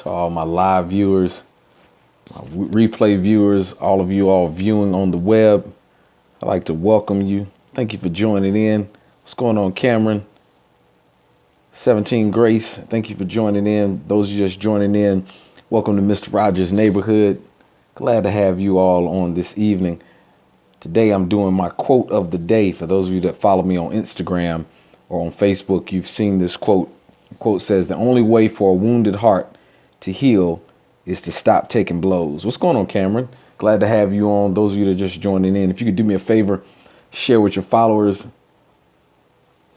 To all my live viewers, my replay viewers, all of you all viewing on the web, I'd like to welcome you. Thank you for joining in. What's going on, Cameron? 17 Grace, thank you for joining in. Those of you just joining in, welcome to Mr. Rogers' Neighborhood. Glad to have you all on this evening. Today I'm doing my quote of the day. For those of you that follow me on Instagram or on Facebook, you've seen this quote. The quote says, "The only way for a wounded heart to heal is to stop taking blows." What's going on, Cameron? Glad to have you on. Those of you that are just joining in, if you could do me a favor, share with your followers.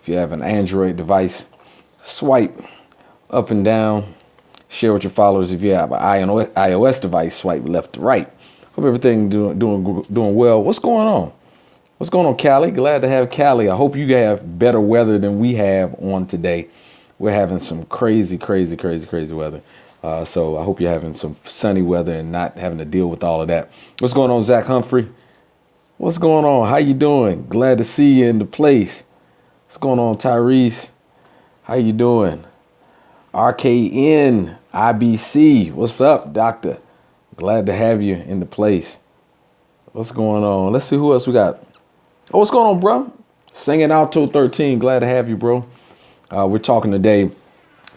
If you have an Android device, swipe up and down. Share with your followers. If you have an iOS device, swipe left to right. Hope everything doing well. What's going on? What's going on, Callie? Glad to have Callie. I hope you have better weather than we have on today. We're having some crazy weather. So I hope you're having some sunny weather and not having to deal with all of that. What's going on, Zach Humphrey? What's going on? How you doing? Glad to see you in the place. What's going on, Tyrese? How you doing? RKN IBC. What's up, Doctor? Glad to have you in the place. What's going on? Let's see who else we got. Oh, what's going on, bro? Singing Alto 13. Glad to have you, bro. We're talking today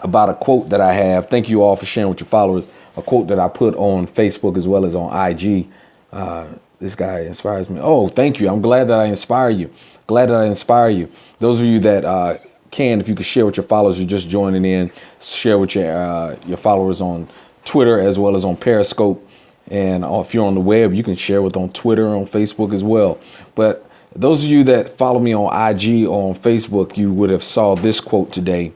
about a quote that I have. Thank you all for sharing with your followers. A quote that I put on Facebook as well as on IG. This guy inspires me. Oh, thank you. I'm glad that I inspire you. Glad that I inspire you. Those of you that if you could share with your followers, you're just joining in, share with your followers on Twitter as well as on Periscope. And if you're on the web, you can share with on Twitter, on Facebook as well. But those of you that follow me on IG or on Facebook, you would have saw this quote today.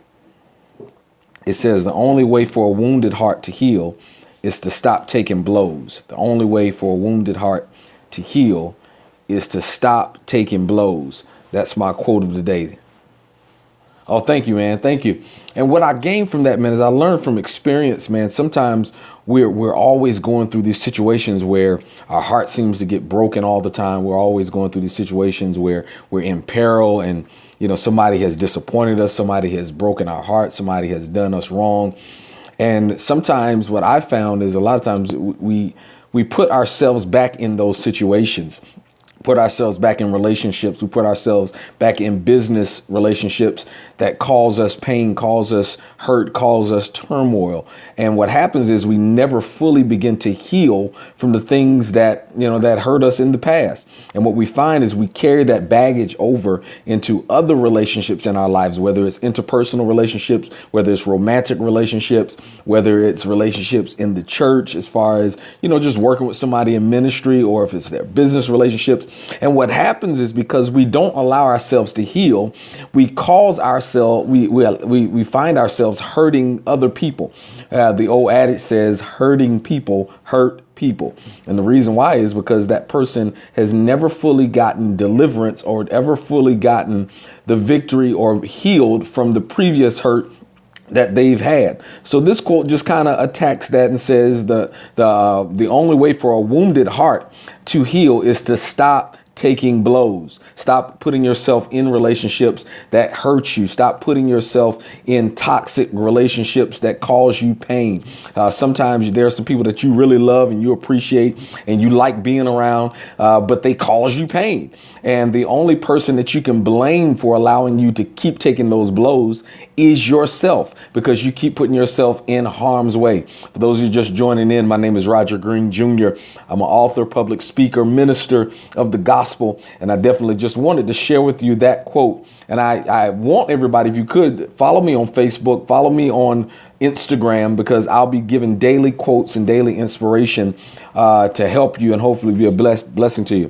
It says, "The only way for a wounded heart to heal is to stop taking blows." The only way for a wounded heart to heal is to stop taking blows. That's my quote of the day. Oh, thank you, man. Thank you. And what I gained from that, man, is I learned from experience, man. Sometimes we're always going through these situations where our heart seems to get broken all the time. We're always going through these situations where we're in peril and, somebody has disappointed us. Somebody has broken our heart. Somebody has done us wrong. And sometimes what I found is a lot of times we put ourselves back in those situations. Put ourselves back in relationships. We put ourselves back in business relationships that cause us pain, cause us hurt, cause us turmoil. And what happens is we never fully begin to heal from the things that hurt us in the past. And what we find is we carry that baggage over into other relationships in our lives, whether it's interpersonal relationships, whether it's romantic relationships, whether it's relationships in the church, as far as, just working with somebody in ministry, or if it's their business relationships. And what happens is because we don't allow ourselves to heal, we cause ourselves, we find ourselves hurting other people. The old adage says, hurting people hurt people. And the reason why is because that person has never fully gotten deliverance or ever fully gotten the victory or healed from the previous hurt that they've had. So this quote just kind of attacks that and says the only way for a wounded heart to heal is to stop taking blows. Stop putting yourself in relationships that hurt you. Stop putting yourself in toxic relationships that cause you pain. Sometimes there are some people that you really love and you appreciate and you like being around, but they cause you pain. And the only person that you can blame for allowing you to keep taking those blows is yourself, because you keep putting yourself in harm's way. For those of you just joining in, my name is Roger Green Jr. I'm an author, public speaker, minister of the gospel, and I definitely just wanted to share with you that quote. And I want everybody, if you could, follow me on Facebook, follow me on Instagram, because I'll be giving daily quotes and daily inspiration to help you and hopefully be a blessing to you.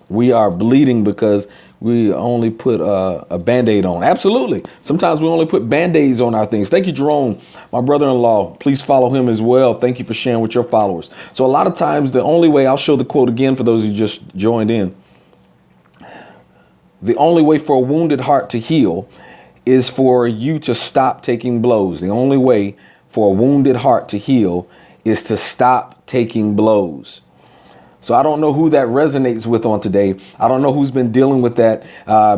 We are bleeding because we only put a Band-Aid on. Absolutely. Sometimes we only put Band-Aids on our things. Thank you, Jerome, my brother-in-law. Please follow him as well. Thank you for sharing with your followers. So a lot of times the only way, I'll show the quote again for those who just joined in. The only way for a wounded heart to heal is for you to stop taking blows. The only way for a wounded heart to heal is to stop taking blows. So I don't know who that resonates with on today. I don't know who's been dealing with that,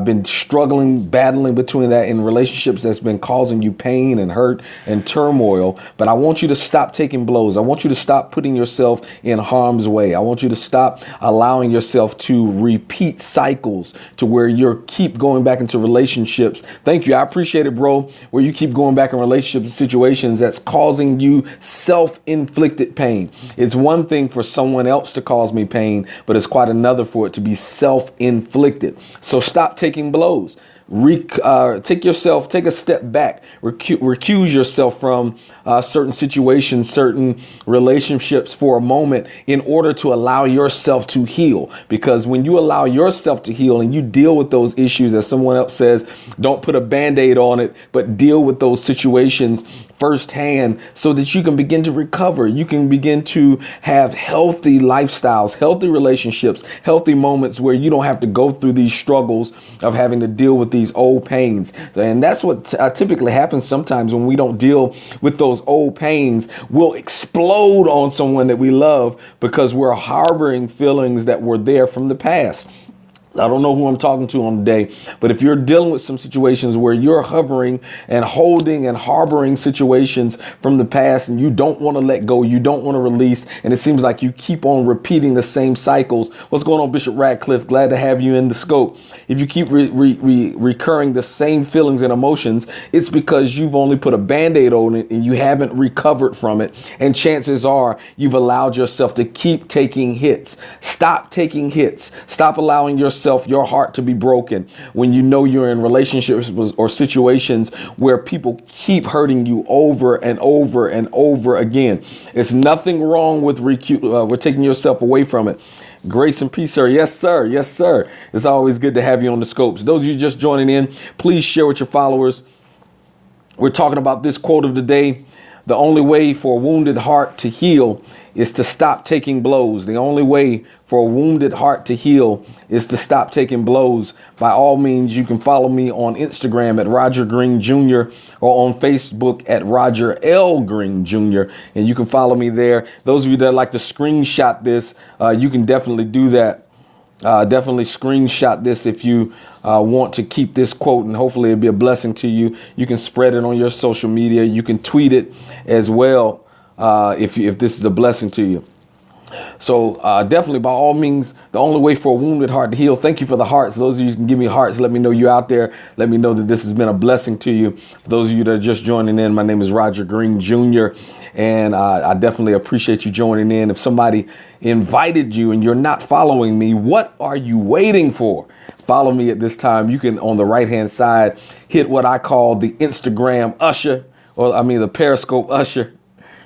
been struggling, battling between that in relationships that's been causing you pain and hurt and turmoil. But I want you to stop taking blows. I want you to stop putting yourself in harm's way. I want you to stop allowing yourself to repeat cycles to where you keep going back into relationships. Thank you. I appreciate it, bro. Where you keep going back in relationships and situations that's causing you self-inflicted pain. It's one thing for someone else to cause me pain, but it's quite another for it to be self-inflicted. So stop taking blows. Take a step back, recuse yourself from certain situations, certain relationships for a moment in order to allow yourself to heal. Because when you allow yourself to heal and you deal with those issues, as someone else says, don't put a Band-Aid on it, but deal with those situations firsthand so that you can begin to recover. You can begin to have healthy lifestyles, healthy relationships, healthy moments where you don't have to go through these struggles of having to deal with these old pains. And that's what typically happens sometimes when we don't deal with those old pains. We'll explode on someone that we love because we're harboring feelings that were there from the past. I don't know who I'm talking to on today, but if you're dealing with some situations where you're hovering and holding and harboring situations from the past and you don't want to let go, you don't want to release, and it seems like you keep on repeating the same cycles. What's going on, Bishop Radcliffe? Glad to have you in the scope. If you keep recurring the same feelings and emotions, it's because you've only put a Band-Aid on it and you haven't recovered from it. And chances are you've allowed yourself to keep taking hits. Stop taking hits. Stop allowing your heart to be broken when you know you're in relationships or situations where people keep hurting you over and over and over again. It's nothing wrong with taking yourself away from it. Grace and peace, sir. Yes, sir. Yes, sir. It's always good to have you on the scopes. Those of you just joining in, please share with your followers. We're talking about this quote of the day. The only way for a wounded heart to heal is to stop taking blows. The only way for a wounded heart to heal is to stop taking blows. By all means, you can follow me on Instagram at Roger Green Jr. or on Facebook at Roger L. Green Jr. And you can follow me there. Those of you that like to screenshot this, you can definitely do that. Definitely screenshot this if you want to keep this quote, and hopefully it'll be a blessing to you. You can spread it on your social media. You can tweet it as well if this is a blessing to you. So definitely, by all means, the only way for a wounded heart to heal. Thank you for the hearts. Those of you who can give me hearts, let me know you're out there. Let me know that this has been a blessing to you. For those of you that are just joining in, my name is Roger Green Jr. And I definitely appreciate you joining in. If somebody invited you and you're not following me, what are you waiting for? Follow me at this time. You can, on the right hand side, hit what I call the Instagram usher, the Periscope usher.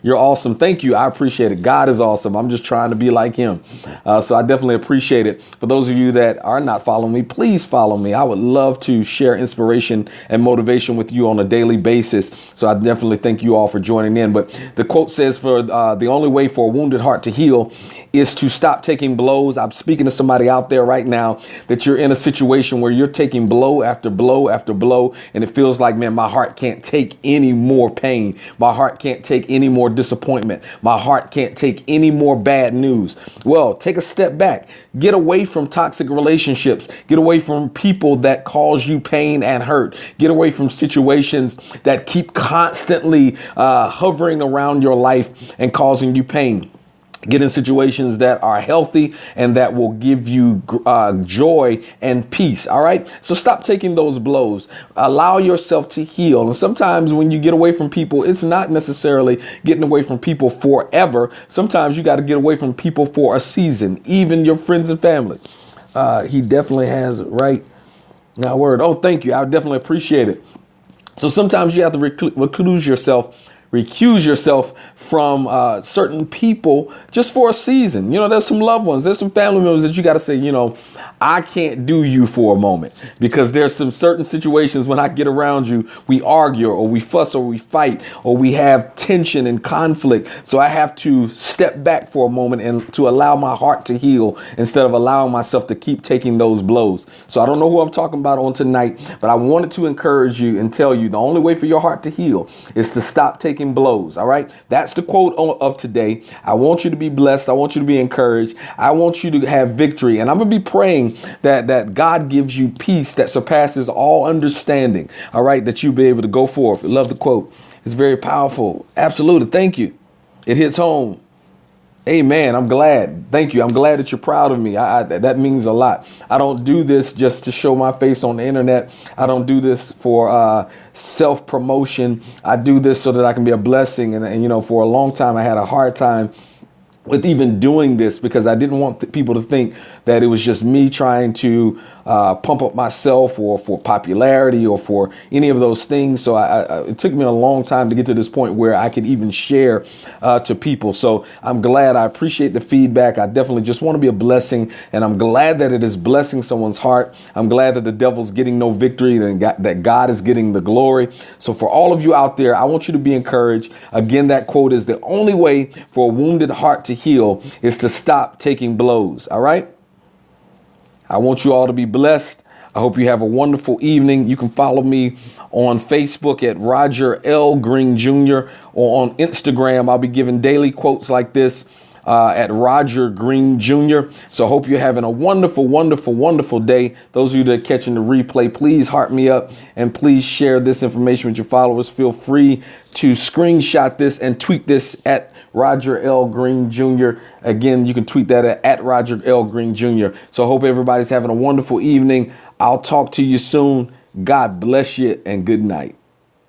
You're awesome. Thank you. I appreciate it. God is awesome. I'm just trying to be like him. So I definitely appreciate it. For those of you that are not following me, please follow me. I would love to share inspiration and motivation with you on a daily basis. So I definitely thank you all for joining in. But the quote says, for the only way for a wounded heart to heal is to stop taking blows. I'm speaking to somebody out there right now that you're in a situation where you're taking blow after blow after blow. And it feels like, man, my heart can't take any more pain. My heart can't take any more disappointment. My heart can't take any more bad news. Well, take a step back. Get away from toxic relationships. Get away from people that cause you pain and hurt. Get away from situations that keep constantly hovering around your life and causing you pain. Get in situations that are healthy and that will give you joy and peace. All right. So stop taking those blows. Allow yourself to heal. And sometimes when you get away from people, it's not necessarily getting away from people forever. Sometimes you got to get away from people for a season, even your friends and family. He definitely has it right. Now, word. Oh, thank you. I definitely appreciate it. So sometimes you have to recuse yourself from certain people just for a season. You know, there's some loved ones, there's some family members that you got to say, you know, I can't do you for a moment, because there's some certain situations when I get around you, we argue or we fuss or we fight or we have tension and conflict. So I have to step back for a moment and to allow my heart to heal instead of allowing myself to keep taking those blows. So I don't know who I'm talking about on tonight, but I wanted to encourage you and tell you the only way for your heart to heal is to stop taking taking blows. All right. That's the quote of today. I want you to be blessed. I want you to be encouraged. I want you to have victory. And I'm going to be praying that God gives you peace that surpasses all understanding. All right. That you'll be able to go forth. I love the quote. It's very powerful. Absolutely. Thank you. It hits home. Amen. I'm glad. Thank you. I'm glad that you're proud of me. That means a lot. I don't do this just to show my face on the internet. I don't do this for self-promotion. I do this so that I can be a blessing. And for a long time, I had a hard time with even doing this because I didn't want people to think that it was just me trying to pump up myself or for popularity or for any of those things. So it took me a long time to get to this point where I could even share to people. So I'm glad. I appreciate the feedback. I definitely just want to be a blessing, and I'm glad that it is blessing someone's heart. I'm glad that the devil's getting no victory and that God is getting the glory. So for all of you out there, I want you to be encouraged. Again, that quote is the only way for a wounded heart to heal is to stop taking blows. All right. I want you all to be blessed. I hope you have a wonderful evening. You can follow me on Facebook at Roger L. Green Jr. or on Instagram. I'll be giving daily quotes like this at Roger Green Jr. So I hope you're having a wonderful, wonderful, wonderful day. Those of you that are catching the replay, please heart me up and please share this information with your followers. Feel free to screenshot this and tweet this at Roger L. Green Jr. Again, you can tweet that at Roger L. Green Jr. So I hope everybody's having a wonderful evening. I'll talk to you soon. God bless you and good night.